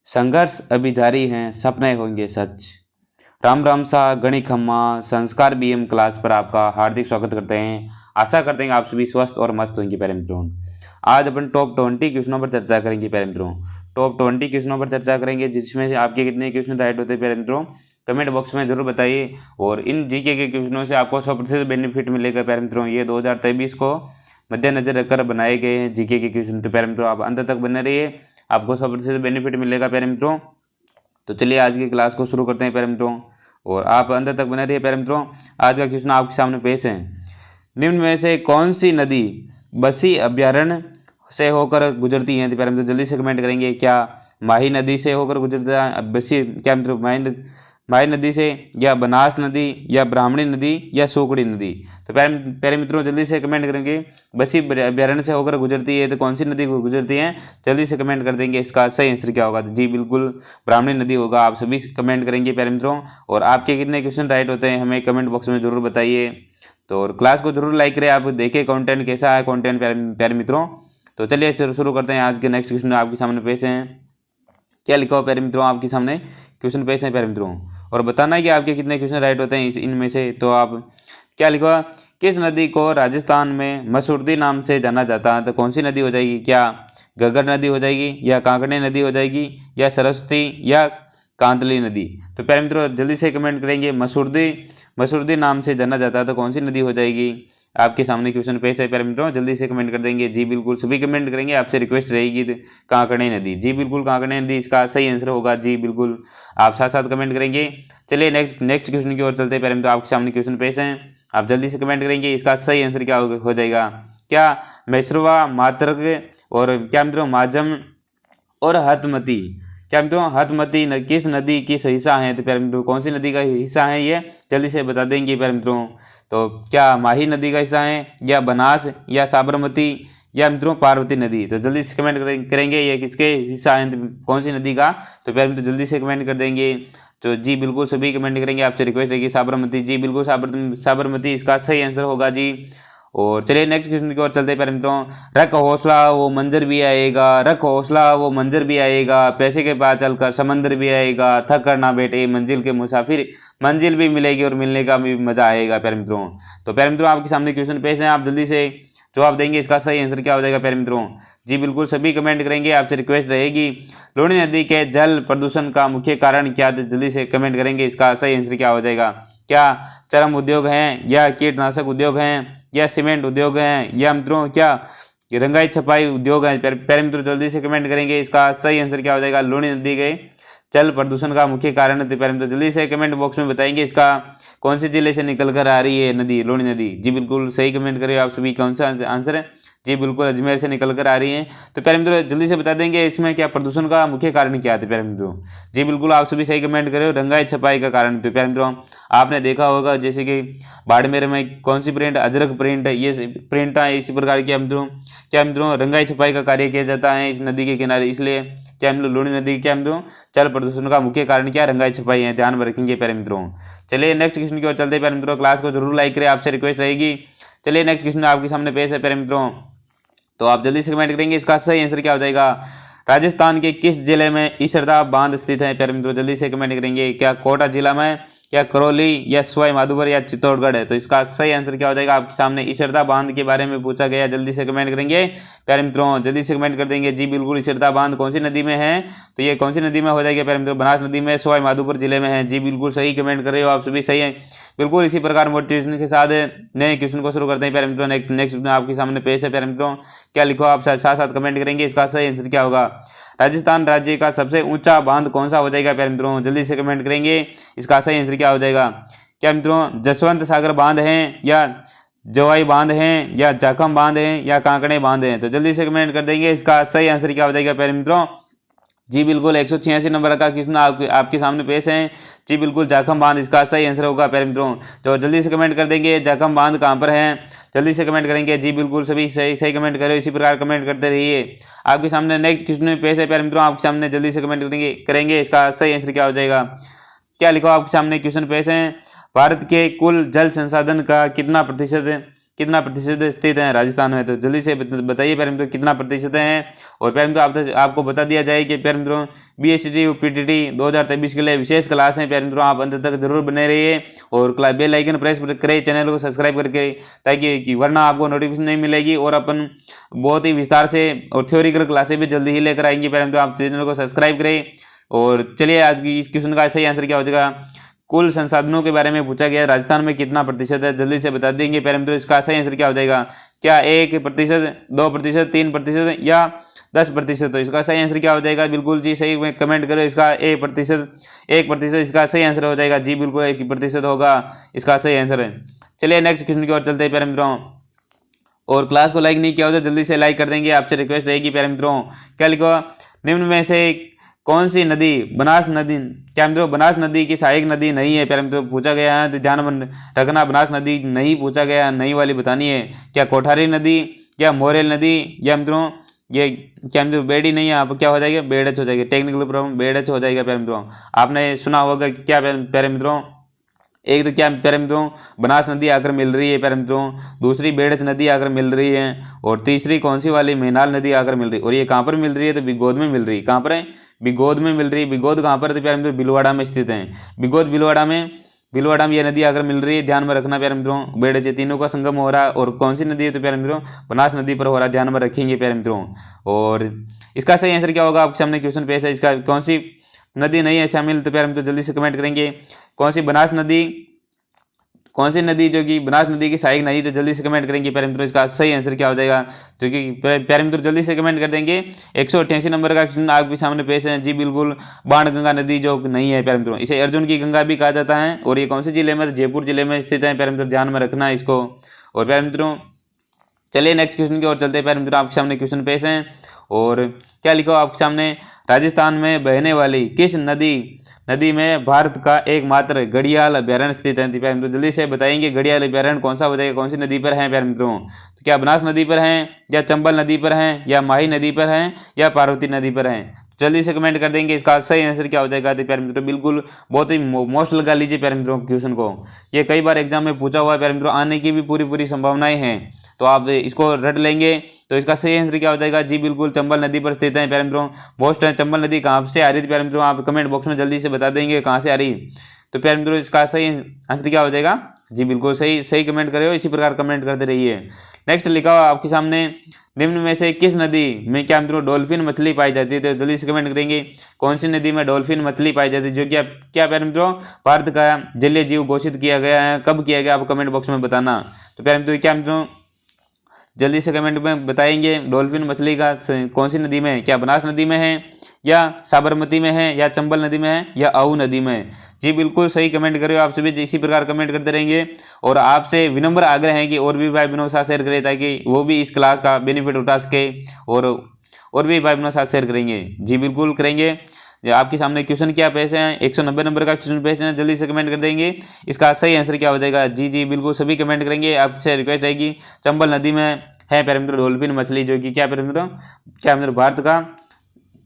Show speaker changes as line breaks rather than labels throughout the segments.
संघर्ष अभी जारी है, सपने होंगे सच। राम राम सा गणी खम्मा संस्कार बीएम क्लास पर आपका हार्दिक स्वागत करते हैं। आशा करते हैं आप सभी स्वस्थ और मस्त होंगे प्यारे मित्रों। आज अपन टॉप 20 क्वेश्चनों पर चर्चा करेंगे प्यारे मित्रों। टॉप 20 क्वेश्चनों पर चर्चा करेंगे, जिसमें से आपके कितने क्वेश्चन राइट होते हैं प्यारे मित्रों, कमेंट बॉक्स में जरूर बताइए। और इन जीके के क्वेश्चनों से आपको 100% बेनिफिट मिलेगा प्यारे मित्रों। ये 2023 को मद्देनजर रखकर बनाए गए हैं जीके के क्वेश्चन। तो प्यारे मित्रों आप अंत तक बने रहिए, आपको 100% बेनिफिट मिलेगा प्यारे मित्रों। तो चलिए आज की क्लास को शुरू करते हैं प्यारे मित्रों, और आप अंत तक बने रहिए प्यारे मित्रों। आज का क्वेश्चन आपके सामने पेश है। निम्न में से कौन सी नदी बसी अभ्यारण्य से होकर गुजरती है? तो प्यारे मित्रों जल्दी से कमेंट करेंगे। क्या माही नदी से होकर गुजरता है बसी, क्या मित्रों माही नदी से, या बनास नदी, या ब्राह्मणी नदी, या सोकड़ी नदी? तो प्यारे मित्रों जल्दी से कमेंट करेंगे। बसी अभ्यारण्य से होकर गुजरती है तो कौन सी नदी गुजरती है? जल्दी से कमेंट कर देंगे। इसका सही आंसर क्या होगा? तो जी बिल्कुल ब्राह्मणी नदी होगा। आप सभी कमेंट करेंगे प्यारे मित्रों। और आपके कितने क्वेश्चन राइट होते हैं हमें कमेंट बॉक्स में जरूर बताइए। तो और क्लास को जरूर लाइक करें। आप देखिए कंटेंट कैसा है कंटेंट प्यारे मित्रों। तो चलिए शुरू करते हैं। आज के नेक्स्ट क्वेश्चन आपके सामने पेश हैं। क्या लिखा हो प्यारे मित्रों? आपके सामने क्वेश्चन पेश है प्यारे मित्रों, और बताना है कि आपके कितने क्वेश्चन राइट होते हैं इनमें से। तो आप क्या लिखा, किस नदी को राजस्थान में मसूरदी नाम से जाना जाता है? तो कौन सी नदी हो जाएगी? क्या घग्गर नदी हो जाएगी, या कांकड़े नदी हो जाएगी, या सरस्वती, या कांतली नदी? तो प्यारे मित्रों जल्दी से कमेंट करेंगे। मसूरदी नाम से जाना जाता है तो कौन सी नदी हो जाएगी? आपके सामने क्वेश्चन पेश है प्यारे मित्रों, जल्दी से कमेंट कर देंगे। जी बिल्कुल सभी कमेंट करेंगे। आपसे रिक्वेस्ट रहेगी कांकड़े नदी। जी बिल्कुल कांकड़े नदी इसका सही आंसर होगा। जी बिल्कुल आप साथ साथ कमेंट करेंगे। चलिए नेक्स्ट क्वेश्चन की ओर चलते हैं प्यारे मित्रों। आपके सामने क्वेश्चन पेश हैं, आप जल्दी से कमेंट करेंगे। इसका सही आंसर क्या हो जाएगा? क्या मैसरवा, मातरक, और क्या मित्रों माजम और हतमती? क्या मित्रों हतमती किस नदी की हिस्सा है? तो प्यारे मित्रों कौन सी नदी का हिस्सा है ये? जल्दी से बता देंगे प्यारे मित्रों। तो क्या माही नदी का हिस्सा है, या बनास, या साबरमती, या मित्रों पार्वती नदी? तो जल्दी से कमेंट करेंगे ये किसके हिस्सा है, कौन सी नदी का? तो प्यारे मित्रों जल्दी से कमेंट कर देंगे। तो जी बिल्कुल सभी कमेंट करेंगे। आपसे रिक्वेस्ट है कि साबरमती। जी बिल्कुल साबरमती इसका सही आंसर होगा जी। और चलिए नेक्स्ट क्वेश्चन की ओर चलते हैं प्यारे मित्रों। रख हौसला वो मंजर भी आएगा, रख हौसला वो मंजर भी आएगा, पैसे के पास चलकर समंदर भी आएगा, थक कर ना बैठे मंजिल के मुसाफिर, मंजिल भी मिलेगी और मिलने का भी मजा आएगा प्यारे मित्रों। तो प्यारे मित्रों आपके सामने क्वेश्चन पेश है, आप जल्दी से जवाब देंगे। इसका सही आंसर क्या हो जाएगा प्यारे मित्रों? जी बिल्कुल सभी कमेंट करेंगे। आपसे रिक्वेस्ट रहेगी, लूणी नदी के जल प्रदूषण का मुख्य कारण क्या? जल्दी से कमेंट करेंगे। इसका सही आंसर क्या हो जाएगा? क्या चरम उद्योग हैं, या कीटनाशक उद्योग हैं, या सीमेंट उद्योग हैं, या मित्रों क्या रंगाई छपाई उद्योग है? प्यारे मित्रों जल्दी से कमेंट करेंगे। इसका सही आंसर क्या हो जाएगा? लूणी नदी के जल प्रदूषण का मुख्य कारण है। तो प्यारे मित्रों जल्दी से कमेंट बॉक्स में बताएंगे इसका कौन से जिले से निकल कर आ रही है नदी, लूणी नदी? जी बिल्कुल सही कमेंट करिए आप सभी। कौन सा आंसर है? जी बिल्कुल अजमेर से निकल कर आ रही है। तो प्यारे मित्रों जल्दी से बता देंगे इसमें क्या प्रदूषण का मुख्य कारण क्या है प्यारे मित्रों? जी बिल्कुल आप सभी सही कमेंट करें। रंगाई छपाई का कारण। तो प्यारे मित्रों आपने देखा होगा जैसे कि बाड़मेर में कौन सी प्रिंट, अजरक प्रिंट, ये प्रिंट है इसी प्रकार की क्या मित्रों रंगाई छपाई का कार्य किया जाता है इस नदी के किनारे। इसलिए क्या मित्रों लूणी नदी क्या मित्रों जल प्रदूषण का मुख्य कारण क्या? रंगाई छपाई है। ध्यान में रखेंगे प्यारे मित्रों। चलिए नेक्स्ट क्वेश्चन की ओर चलते हैं प्यारे मित्रों। क्लास को जरूर लाइक करें, आपसे रिक्वेस्ट रहेगी। चलिए नेक्स्ट क्वेश्चन आपके सामने पेश है प्यारे मित्रों, तो आप जल्दी से कमेंट करेंगे। इसका सही आंसर क्या हो जाएगा? राजस्थान के किस जिले में ईसरदा बांध स्थित है? प्यारे मित्रों जल्दी से कमेंट करेंगे। क्या कोटा जिला में, या करौली, या सवाई माधोपुर, या चित्तौड़गढ़ है? तो इसका सही आंसर क्या हो जाएगा? आपके सामने ईसरदा बांध के बारे में पूछा गया। जल्दी से कमेंट करेंगे प्यारे मित्रों, जल्दी से कमेंट कर देंगे। जी बिल्कुल ईसरदा बांध कौन सी नदी में है? तो ये कौन सी नदी में हो जाएगा प्यारे मित्रों? बनास नदी में, सवाई माधोपुर जिले में है। जी बिल्कुल सही कमेंट कर रहे हो आप सभी, सही है बिल्कुल। इसी प्रकार मोटिवेशन के साथ नए क्वेश्चन को शुरू करते हैं प्यारे मित्रों। नेक्स्ट आपके सामने पेश है प्यारे मित्रों। क्या लिखो आप साथ साथ कमेंट करेंगे। इसका सही आंसर क्या होगा? राजस्थान राज्य का सबसे ऊंचा बांध कौन सा हो जाएगा प्यारे मित्रों? जल्दी से कमेंट करेंगे। इसका सही आंसर क्या हो जाएगा? क्या मित्रों जसवंत सागर बांध हैं, या जवाई बांध हैं, या जाखम बांध हैं, या कांकड़े बांध हैं? तो जल्दी से कमेंट कर देंगे। इसका सही आंसर क्या हो जाएगा प्यारे मित्रों? जी बिल्कुल 186 नंबर का क्वेश्चन आपके सामने पेश है। जी बिल्कुल जाखम बांध इसका सही आंसर होगा प्यारे मित्रों। तो जल्दी से कमेंट कर देंगे जाखम बांध कहाँ पर है? जल्दी से कमेंट करेंगे। जी बिल्कुल सभी सही कमेंट करें। इसी प्रकार कमेंट करते रहिए। आपके सामने नेक्स्ट क्वेश्चन पेश है प्यारे मित्रों। आपके सामने जल्दी से कमेंट करेंगे। इसका सही आंसर क्या हो जाएगा? क्या लिखो आपके सामने क्वेश्चन पेश है। भारत के कुल जल संसाधन का कितना प्रतिशत कितना प्रतिशत स्थित है राजस्थान में? तो जल्दी से बताइए प्यारे मित्रों कितना प्रतिशत है। और प्यारे मित्रों आपको बता दिया जाए कि प्यारे मित्रों BSCT PTT 2023 के लिए विशेष क्लास है प्यारे मित्रों, आप अंत तक जरूर बने रहिए और बेल आइकन प्रेस करें, चैनल को सब्सक्राइब करके, ताकि वरना आपको नोटिफिकेशन नहीं मिलेगी। और अपन बहुत ही विस्तार से और थ्योरिकल क्लासें भी जल्दी ही लेकर आएंगे प्यारे मित्रों, आप चैनल को सब्सक्राइब करें। और चलिए आज की इस क्वेश्चन का सही आंसर क्या हो जाएगा। कुल संसाधनों के बारे में पूछा गया, राजस्थान में कितना प्रतिशत है, जल्दी से बता देंगे प्यारे मित्रों। इसका सही आंसर क्या हो जाएगा? क्या 1%, 2%, 3% या 10%? तो इसका सही आंसर क्या हो जाएगा? बिल्कुल जी सही में कमेंट करो। इसका 1% इसका सही आंसर हो जाएगा जी, बिल्कुल 1% होगा इसका सही आंसर है। चलिए नेक्स्ट क्वेश्चन की ओर चलते हैं प्यारे मित्रों। और क्लास को लाइक नहीं किया हो तो जल्दी से लाइक कर देंगे, आपसे रिक्वेस्ट रहेगी प्यारे मित्रों। क्या लिखो, निम्न में से कौन सी नदी बनास नदी, क्या मित्रों बनास नदी की सहायक नदी नहीं है प्यारे मित्रों, पूछा गया है तो ध्यान में रखना। बनास नदी नहीं पूछा गया, नई वाली बतानी है। क्या कोठारी नदी या मोरेल नदी या मित्रों ये क्या मित्रों बेड़ी नहीं है, आप क्या हो जाएगा? बेड़च हो जाएगा, टेक्निकल प्रॉब्लम बेड़च हो जाएगा प्यारे मित्रों। आपने सुना होगा क्या प्यारे मित्रों? एक तो क्या प्यारे मित्रों बनास नदी आकर मिल रही है प्यारे मित्रों, दूसरी बेड़च नदी आकर मिल रही है, और तीसरी कौन सी वाली मेनाल नदी आकर मिल रही है। और ये कहाँ पर मिल रही है? तो बिगोद में मिल रही है। कहाँ पर है? बिगोद में मिल रही है। बिगोद कहाँ पर? तो प्यारे मित्रों भीलवाड़ा में स्थित है। बिगोद भीलवाड़ा में यह नदी आकर मिल रही है, ध्यान में रखना प्यारे मित्रों। बेड़च तीनों का संगम हो रहा है। और कौन सी नदी है? तो प्यारे मित्रों बनास नदी पर हो रहा है, ध्यान में रखेंगे प्यारे मित्रों। और इसका सही आंसर क्या होगा? आपके सामने क्वेश्चन पेश है, इसका कौन सी नदी नहीं है शामिल? तो प्यारे मित्रों जल्दी से कमेंट करेंगे कौन सी नदी जो कि बनास नदी की सहायक नहीं, तो जल्दी से कमेंट करेंगे प्यारे मित्रों। इसका सही आंसर क्या हो जाएगा? जो कि प्यारे मित्रों जल्दी से कमेंट कर देंगे। 188 नंबर का क्वेश्चन आपके सामने पेश है जी, बिल्कुल बाणगंगा नदी जो नहीं है प्यारे मित्रों, इसे अर्जुन की गंगा भी कहा जाता है। और ये कौन से जिले में? जयपुर जिले में स्थित है प्यारे मित्रों, ध्यान में रखना है इसको। और प्यारे मित्रों चलिए नेक्स्ट क्वेश्चन की ओर चलते हैं प्यारे मित्रों, आपके सामने क्वेश्चन पेश है। और क्या लिखो आपके सामने, राजस्थान में बहने वाली किस नदी में भारत का एकमात्र घड़ियाल अभ्यारण्य स्थित है? प्यारे मित्रों जल्दी से बताएंगे घड़ियाल अभ्यारण्य कौन सा हो जाएगा, कौन सी नदी पर है प्यारे मित्रों? तो क्या बनास नदी पर है, या चंबल नदी पर है, या माही नदी पर है, या पार्वती नदी पर है? जल्दी से कमेंट कर देंगे इसका सही आंसर क्या हो जाएगा। तो प्यारे मित्रों बिल्कुल बहुत ही मोस्ट लगा लीजिए प्यारे मित्रों क्वेश्चन को, ये कई बार एग्जाम में पूछा हुआ है प्यारे मित्रों, आने की भी पूरी संभावनाएं हैं, तो आप इसको रट लेंगे। तो इसका सही आंसर क्या हो जाएगा? जी बिल्कुल चंबल नदी पर स्थित है प्यारे मित्रों। मोस्ट चंबल नदी कहाँ से आ रही थी प्यारे मित्रों? आप कमेंट बॉक्स में जल्दी से बता देंगे कहाँ से आ रही। तो प्यारे मित्रों इसका सही आंसर क्या हो जाएगा? जी बिल्कुल सही कमेंट करे हो, इसी प्रकार कमेंट करते रहिए। नेक्स्ट लिखा हुआ आपके सामने, निम्न में से किस नदी में क्या मित्रों डॉल्फिन मछली पाई जाती है? तो जल्दी से कमेंट करेंगे कौन सी नदी में डॉल्फिन मछली पाई जाती है, जो क्या प्यारे मित्रों भारत का जलीय जीव घोषित किया गया है, कब किया गया? आप कमेंट बॉक्स में बताना। तो प्यारे मित्रों क्या मित्रों जल्दी से कमेंट में बताएंगे डॉल्फिन मछली का कौन सी नदी में है? क्या बनास नदी में है, या साबरमती में है, या चंबल नदी में है, या आऊ नदी में है? जी बिल्कुल सही कमेंट करें, आप सभी इसी प्रकार कमेंट करते रहेंगे। और आपसे विनम्र आग्रह है कि और भी भाई बहनों के साथ शेयर करें, ताकि वो भी इस क्लास का बेनिफिट उठा सके, और भी भाई बहनों के साथ शेयर करेंगे। जी बिल्कुल करेंगे। आपके सामने क्वेश्चन क्या पेश है? 190 नंबर का क्वेश्चन पेश है, जल्दी से कमेंट कर देंगे इसका सही आंसर क्या हो जाएगा। जी बिल्कुल सभी कमेंट करेंगे, आपसे रिक्वेस्ट रहेगी। चंबल नदी में है प्यारे मित्रों डॉल्फिन मछली, जो कि क्या प्यारे मित्रों भारत का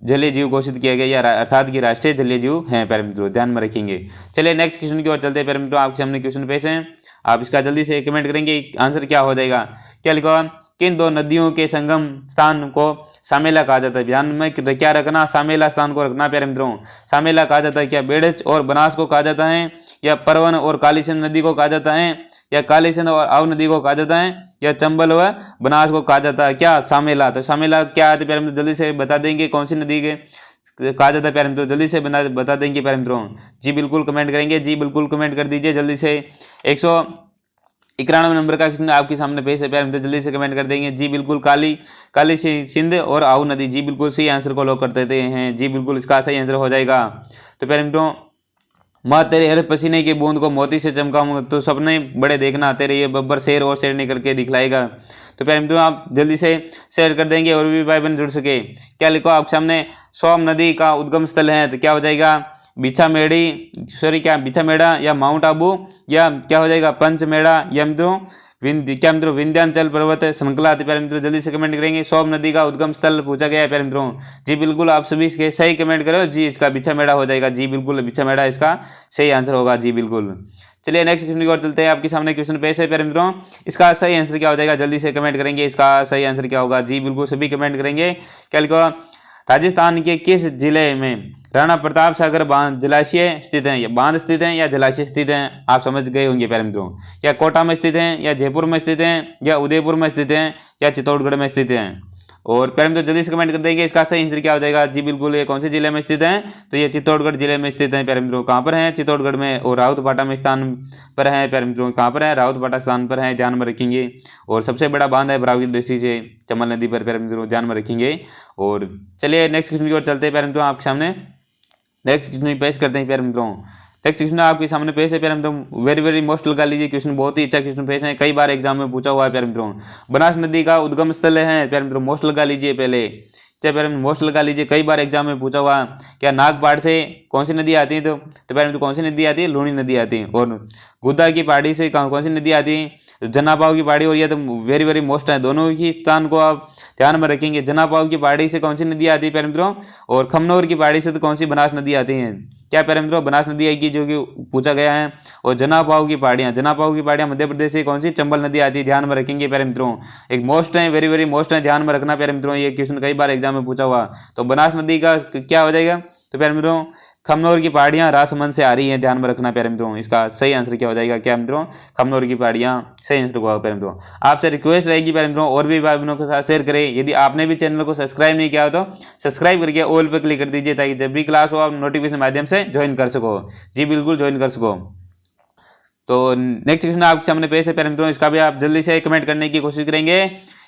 जलीय जीव घोषित किया गया, या अर्थात कि राष्ट्रीय जलीय जीव है प्यारे मित्रों, ध्यान में रखेंगे। चलिए नेक्स्ट क्वेश्चन की ओर चलते हैं प्यारे मित्रों, आपके सामने क्वेश्चन पेश है, आप इसका जल्दी से कमेंट करेंगे आंसर क्या हो जाएगा। क्या लिखा, किन दो नदियों के संगम स्थान को सामेला कहा जाता है? ध्यान में क्या रखना, सामेला स्थान को रखना प्यारे मित्रों। सामेला कहा जाता है, क्या बेड़च और बनास को कहा जाता है, या परवन और काली सिंध नदी को कहा जाता है, या काली सिंध और आऊ नदी को कहा जाता है, या चंबल व बनास को कहा जाता है क्या सामेला? तो सामेला क्या है प्यारे मित्रों जल्दी से बता देंगे, कौन सी नदी के कहा जाता है प्यारे मित्रों, जल्दी से बता देंगे प्यारे मित्रों। जी बिल्कुल कमेंट करेंगे, जी बिल्कुल कमेंट कर दीजिए जल्दी से। 191 नंबर का क्वेश्चन आपके सामने पेश है प्यारे मित्रों, जल्दी से कमेंट कर देंगे। जी बिल्कुल काली सिंध और आऊ नदी, जी बिल्कुल सही आंसर को लॉक कर देते हैं। जी बिल्कुल इसका सही आंसर हो जाएगा। तो प्यारे मित्रों, माँ तेरे हर पसीने की बूंद को मोती से चमकाऊंगा, तो सपने बड़े देखना आते रहिए, बब्बर शेर और शेर निकल के दिखलाएगा। तो प्यारे मित्रों आप जल्दी से शेयर कर देंगे और भी भाई बहन जुड़ सके। क्या लिखो आपके सामने, सोम नदी का उद्गम स्थल है, तो क्या हो जाएगा बिछामेड़ा, या माउंट आबू, या क्या हो जाएगा पंचमेड़ा, या मित्रों विंध्याचल पर्वत श्रृंखला। प्यारे मित्रों जल्दी से कमेंट करेंगे, सोम नदी का उद्गम स्थल पूछा गया है प्यारे मित्रों। जी बिल्कुल आप सभी इसके सही कमेंट करो, जी इसका बिछामेड़ा हो जाएगा। जी बिल्कुल बिछामेड़ा इसका सही आंसर होगा। जी बिल्कुल चलिए नेक्स्ट क्वेश्चन की ओर चलते हैं। आपके सामने क्वेश्चन पेश है प्यारे मित्रों, इसका सही आंसर क्या हो जाएगा, जल्दी से कमेंट करेंगे। इसका सही आंसर क्या होगा, जी बिल्कुल सभी कमेंट करेंगे। क्या लिखा, राजस्थान के किस जिले में राणा प्रताप सागर बांध जलाशय स्थित है, या बांध स्थित है या जलाशय स्थित है, आप समझ गए होंगे प्यारे मित्रों। या कोटा में स्थित है, या जयपुर में स्थित है, या उदयपुर में स्थित है, या चित्तौड़गढ़ में स्थित है। और प्यारे मित्रों जल्दी से कमेंट कर देंगे, इसका सही आंसर क्या हो जाएगा। जी बिल्कुल, ये कौन से जिले में स्थित है, तो ये चित्तौड़गढ़ जिले में स्थित है प्यारे मित्रों। कहाँ पर है, चित्तौड़गढ़ में। और राउतपाटा में स्थान पर है प्यारे मित्रों, कहाँ पर है, राउतपाटा स्थान पर है, ध्यान में रखेंगे। और सबसे बड़ा बांध है बरावगी से चंबल नदी पर प्यारे मित्रों, ध्यान में रखेंगे। और चलिए नेक्स्ट क्वेश्चन की ओर चलते हैं प्यारे मित्रों। आपके सामने नेक्स्ट क्वेश्चन पेश करते हैं प्यारे मित्रों। नेक्स्ट क्वेश्चन आपके सामने पेश है प्यारे मित्रों, वेरी वेरी मोस्ट लगा लीजिए क्वेश्चन, बहुत ही अच्छा क्वेश्चन पेश है, कई बार एग्जाम में पूछा हुआ है प्यारे मित्रों। बनास नदी का उद्गम स्थल है प्यारे मित्रों, मोस्ट लगा लीजिए पहले, चाहे प्यारे मित्रों मोस्ट लगा लीजिए, कई बार एग्जाम में पूछा हुआ। क्या नागपाड़ से कौन सी नदी आती है, तो प्यारे मित्रों कौन सी नदी आती है, लूणी नदी आती है। और गुद्दा की पहाड़ी से कौन सी नदी आती है, जनापाव की पहाड़ी। और यह तो वेरी वेरी मोस्ट है, दोनों ही स्थान को आप ध्यान में रखेंगे। जनापाव की पहाड़ी से कौन सी नदी आती है प्यारे मित्रों, और खमनोर की पहाड़ी से तो कौन सी बनास नदी आती है, क्या प्यारे मित्रों, बनास नदी आएगी, जो कि पूछा गया है। और जनापाव की पहाड़ियाँ मध्य प्रदेश से कौन सी, चंबल नदी आती है, ध्यान में रखेंगे प्यारे मित्रों। एक मोस्ट है, वेरी वेरी मोस्ट है, ध्यान में रखना प्यारे मित्रों, ये क्वेश्चन कई बार एग्जाम में पूछा हुआ। तो बनास नदी का क्या हो जाएगा, तो प्यारे मित्रों खमनोर की पहाड़ियाँ राजसमंद से आ रही हैं, ध्यान में रखना प्यारे मित्रों। इसका सही आंसर क्या हो जाएगा, क्या मित्रों, खमनोर की पहाड़ियाँ सही आंसर होगा प्यारे मित्रों। आपसे रिक्वेस्ट रहेगी प्यारे मित्रों, और भी भाई बहनों के साथ शेयर करें। यदि आपने भी चैनल को सब्सक्राइब नहीं किया हो तो सब्सक्राइब करके ऑल पर क्लिक कर दीजिए, ताकि जब भी क्लास हो आप नोटिफिकेशन माध्यम से ज्वाइन कर सको। जी बिल्कुल ज्वाइन कर सको। तो नेक्स्ट क्वेश्चन आपके सामने पेश है प्यारे मित्रों, इसका भी आप जल्दी से कमेंट करने की कोशिश करेंगे।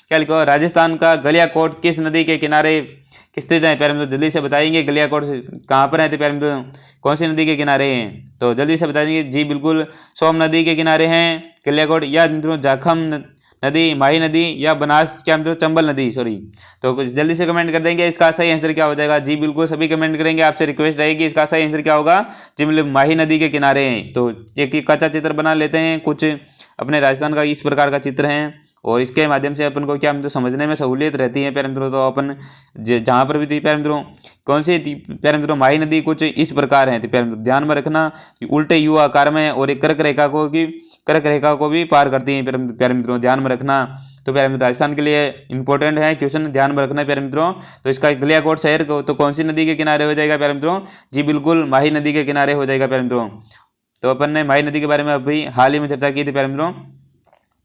क्या लिखो, राजस्थान का गलियाकोट किस नदी के किनारे स्थित है, प्यारे मित्रों जल्दी से बताएंगे। गलियाकोट कहाँ पर है, तो प्यारे मित्रों कौन सी नदी के किनारे हैं, तो जल्दी से बता देंगे। जी बिल्कुल सोम नदी के किनारे हैं गलियाकोट, या मित्रों जाखम नदी, माही नदी, या बनास, क्या मित्रों चंबल नदी, सॉरी। तो कुछ जल्दी से कमेंट कर देंगे, इसका सही आंसर क्या हो जाएगा। जी बिल्कुल सभी कमेंट करेंगे, आपसे रिक्वेस्ट रहेगी, इसका सही आंसर क्या होगा। जी मतलब माही नदी के किनारे हैं। तो एक कच्चा चित्र बना लेते हैं, कुछ अपने राजस्थान का इस प्रकार का चित्र है, और इसके माध्यम से अपन को क्या मित्रों समझने में सहूलियत रहती है प्यारे मित्रों। तो अपन जहाँ पर भी थी प्यारे मित्रों, कौन सी थी प्यारे मित्रों, माही नदी कुछ इस प्रकार है, तो प्यारे मित्रों ध्यान में रखना कि उल्टे यू आकार में, और एक कर्क रेखा को भी पार करती है प्यारे मित्रों, ध्यान में रखना। तो प्यारे मित्रों राजस्थान के लिए इंपॉर्टेंट है क्वेश्चन, ध्यान में रखना प्यारे मित्रों। तो इसका गलियाकोट शहर को तो कौन सी नदी के किनारे हो जाएगा प्यारे मित्रों, जी बिल्कुल माही नदी के किनारे हो जाएगा प्यारे मित्रों। तो अपन ने माही नदी के बारे में अभी हाल ही में चर्चा की थी प्यारे मित्रों।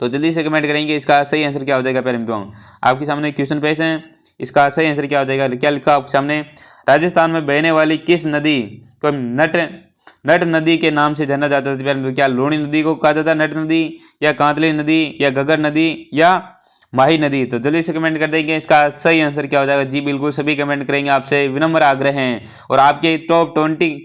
तो जल्दी से कमेंट करेंगे, इसका सही आंसर क्या हो जाएगा प्यारे मित्रों। आपके सामने क्वेश्चन पेश है, इसका सही आंसर क्या हो जाएगा। क्या लिखा आपके सामने, राजस्थान में बहने वाली किस नदी को नट नदी के नाम से जाना जाता है प्यारे मित्रों। क्या लूणी नदी को कहा जाता है नट नदी, या कांतली नदी, या घग्गर नदी, या माही नदी। तो जल्दी से कमेंट कर देंगे, इसका सही आंसर क्या हो जाएगा। जी बिल्कुल सभी कमेंट करेंगे, आपसे विनम्र आग्रह हैं। और आपके टॉप 20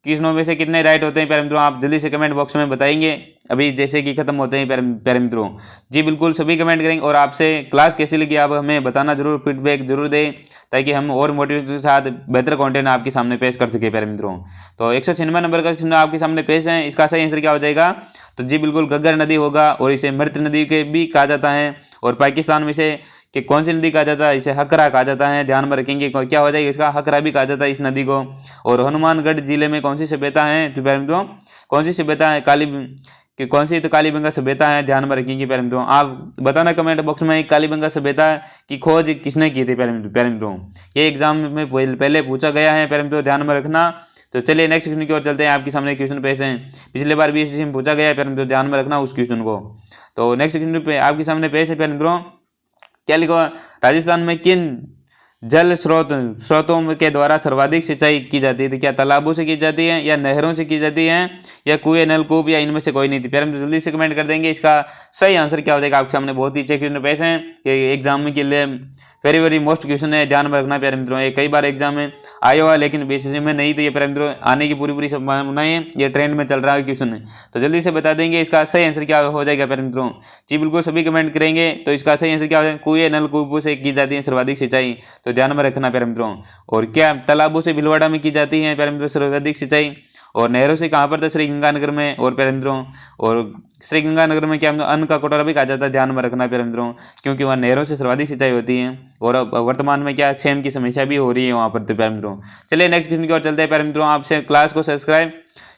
क्वेश्चनों में से कितने राइट होते हैं प्यारे मित्रों, आप जल्दी से कमेंट बॉक्स में बताएंगे, अभी जैसे कि खत्म होते हैं प्यारे मित्रों। जी बिल्कुल सभी कमेंट करेंगे, और आपसे क्लास कैसी लगी आप हमें बताना जरूर, फीडबैक जरूर दें, ताकि हम और मोटिवेशन के साथ बेहतर कंटेंट आपके सामने पेश कर सके प्यारे मित्रों। तो 196 नंबर का क्वेश्चन आपके सामने पेश है, इसका सही आंसर क्या हो जाएगा। तो जी बिल्कुल घग्गर नदी होगा, और इसे मृत नदी के भी कहा जाता है। और पाकिस्तान में से कि कौन सी नदी कहा जाता है, इसे हकरा कहा जाता है, ध्यान में रखेंगे। क्या हो जाएगा, इसका हकरा भी कहा जाता है इस नदी को। और हनुमानगढ़ जिले में कौन सी सभ्यता है, तो प्यारे मित्रों कौन सी सभ्यता है, कि कौन सी, तो कालीबंगा सभ्यता है, ध्यान में रखेंगे प्यारे मित्रों। आप बताना कमेंट बॉक्स में कालीबंगा सभ्यता की खोज किसने की थी प्यारे मित्रों। ये एग्जाम में पहले पूछा गया है प्यारे मित्रों, ध्यान में रखना। तो चलिए नेक्स्ट क्वेश्चन की ओर चलते हैं। आपके सामने क्वेश्चन पेश हैं, पिछले बार भी इस में पूछा गया है प्यारे मित्रों, ध्यान में रखना उस क्वेश्चन को। तो नेक्स्ट क्वेश्चन पे आपके सामने पेश है प्यारे मित्रों, क्या लिखा, राजस्थान में किन जल स्रोतों के द्वारा सर्वाधिक सिंचाई की जाती है। तो क्या तालाबों से की जाती है, या नहरों से की जाती है, या कुएं नलकूप, या इनमें से कोई नहीं थी प्यारे मित्रों। जल्दी से कमेंट कर देंगे, इसका सही आंसर क्या हो जाएगा। आपके सामने बहुत ही अच्छे क्वेश्चन पेश हैं, कि एग्जाम के लिए वेरी वेरी मोस्ट क्वेश्चन है, ध्यान में रखना प्यारे मित्रों। ये कई बार एग्जाम में आया हुआ, लेकिन बेसिस में नहीं, तो ये प्यारे मित्रों आने की पूरी संभावनाएं है, ये ट्रेंड में चल रहा है क्वेश्चन। तो जल्दी से बता देंगे, इसका सही आंसर क्या हो जाएगा प्यारे मित्रों। जी बिल्कुल सभी कमेंट करेंगे, तो इसका सही आंसर क्या हो जाएगा, कुएं नलकूपों से की जाती है सर्वाधिक सिंचाई, तो ध्यान में रखना प्यारे मित्रों। और क्या तालाबों से भीलवाड़ा में की जाती है प्यारे मित्रों सर्वाधिक सिंचाई, और नहरों से कहाँ पर था, श्री गंगानगर में। और प्यारे मित्रों और श्री गंगानगर में क्या अन्न का कटोरा भी कहा जाता है, ध्यान में रखना प्यारे मित्रों, क्योंकि वहाँ नहरों से सर्वाधिक सिंचाई होती है। और वर्तमान में क्या सेम की समस्या भी हो रही है वहाँ पर, तो प्यारे मित्रों। चलिए नेक्स्ट क्वेश्चन की ओर चलते हैं प्यारे मित्रों। आपसे क्लास को सब्सक्राइब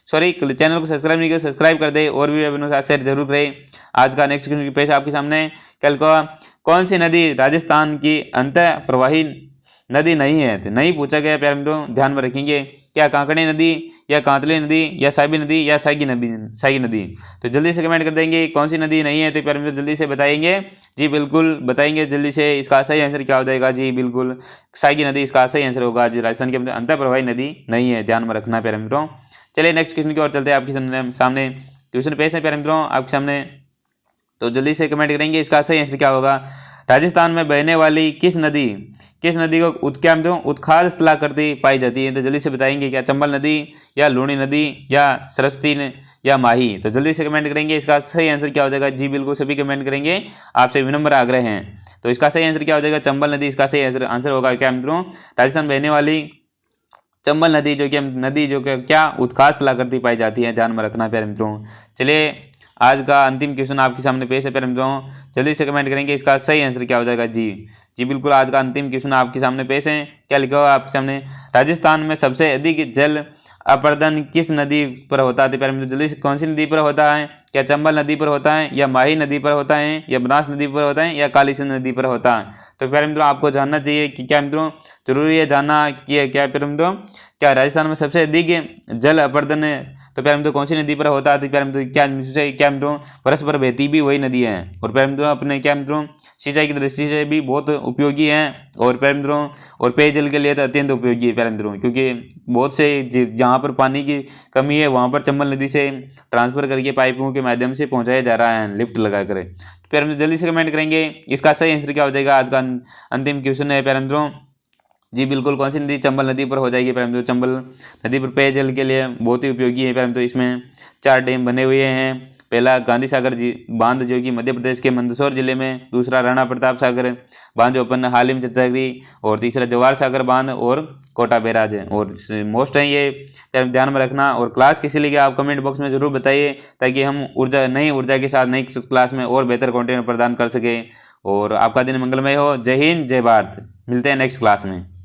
सॉरी चैनल को सब्सक्राइब नहीं किया सब्सक्राइब कर दे और भी अपनों के साथ शेयर जरूर करें। आज का नेक्स्ट क्वेश्चन पेश आपके सामने। कल को कौन सी नदी राजस्थान की अंतः प्रवाही नदी नहीं है? तो नहीं पूछा गया प्यारे मित्रों, ध्यान में रखेंगे। क्या कांकड़ी नदी या कांतली नदी या साइबी नदी या सागी नदी? तो जल्दी से कमेंट कर देंगे कौन सी नदी नहीं है। तो प्यारे मित्रों जल्दी से बताएंगे जी, बिल्कुल बताएंगे जल्दी से। इसका सही आंसर क्या हो जाएगा जी? बिल्कुल सागी नदी इसका सही आंसर होगा जी। राजस्थान की अंतः प्रवाही नदी नहीं है, ध्यान में रखना प्यारे मित्रों। चलिए नेक्स्ट क्वेश्चन की ओर चलते हैं। आपके सामने क्वेश्चन पेश है प्यारे मित्रों आपके सामने, तो जल्दी से कमेंट करेंगे इसका सही आंसर क्या होगा। राजस्थान में बहने वाली किस नदी को क्या मित्रों उत्खाद स्थलाकृति पाई जाती है? तो जल्दी से बताएंगे। क्या चंबल नदी या लूणी नदी या सरस्वती या माही? तो जल्दी से कमेंट करेंगे इसका सही आंसर क्या हो जाएगा जी। बिल्कुल सभी कमेंट करेंगे, आपसे विनम्र आग्रह है। तो इसका सही आंसर क्या हो जाएगा? चंबल नदी इसका सही आंसर होगा क्या मित्रों? राजस्थान बहने वाली चंबल नदी जो कि क्या उत्खाद स्थलाकृति पाई जाती है, ध्यान में रखना प्यारे मित्रों। चलिए आज का अंतिम क्वेश्चन आपके सामने पेश है प्यारे मित्रों, जल्दी से कमेंट करेंगे इसका सही आंसर क्या हो जाएगा जी। बिल्कुल आज का अंतिम क्वेश्चन आपके सामने पेश है। क्या लिखा हुआ आपके सामने? राजस्थान में सबसे अधिक जल अपर्दन किस नदी पर होता है? प्यारे मित्रों जल्दी से कौन सी नदी पर होता है? क्या चंबल नदी पर होता है या माही नदी पर होता है या बनास नदी पर होता है या कालीसिंध नदी पर होता है? तो प्यारे मित्रों आपको जानना चाहिए कि क्या मित्रों जरूरी है जानना कि क्या प्यारे मित्रों क्या राजस्थान में सबसे अधिक जल अपर्दन तो प्यारे मित्रों कौन सी नदी पर होता है? तो प्यारे मित्रों क्या मित्रों परस्पर बहती भी वही नदी है। और प्यारे मित्रों अपने क्या मित्रों सिंचाई की दृष्टि से भी बहुत उपयोगी है और प्यारे मित्रों और पेयजल के लिए तो अत्यंत उपयोगी है प्यारे मित्रों, क्योंकि बहुत से जहाँ पर पानी की कमी है वहाँ पर चंबल नदी से ट्रांसफर करके पाइपों के माध्यम से पहुँचाया जा रहा है लिफ्ट लगा कर। तो प्यारे मित्रों जल्दी से कमेंट करेंगे इसका सही आंसर क्या हो जाएगा। आज का अंतिम क्वेश्चन है प्यारे मित्रों जी। बिल्कुल कौन सी नदी? चंबल नदी पर हो जाएगी प्यारे मित्रों। चंबल नदी पर पेयजल के लिए बहुत ही उपयोगी है प्यारे मित्रों। इसमें 4 डैम बने हुए हैं। पहला गांधी सागर बांध जो कि मध्य प्रदेश के मंदसौर जिले में, दूसरा राणा प्रताप सागर बांध जो अपन हाल ही में चर्चा करी, और तीसरा जवाहर सागर बांध और कोटा बैराज है। और मोस्ट है ये ध्यान में रखना। और क्लास किसी लिए आप कमेंट बॉक्स में जरूर बताइए ताकि हम नई ऊर्जा के साथ नई क्लास में और बेहतर कंटेंट प्रदान कर सके। और आपका दिन मंगलमय हो। जय हिंद जय भारत। मिलते हैं नेक्स्ट क्लास में।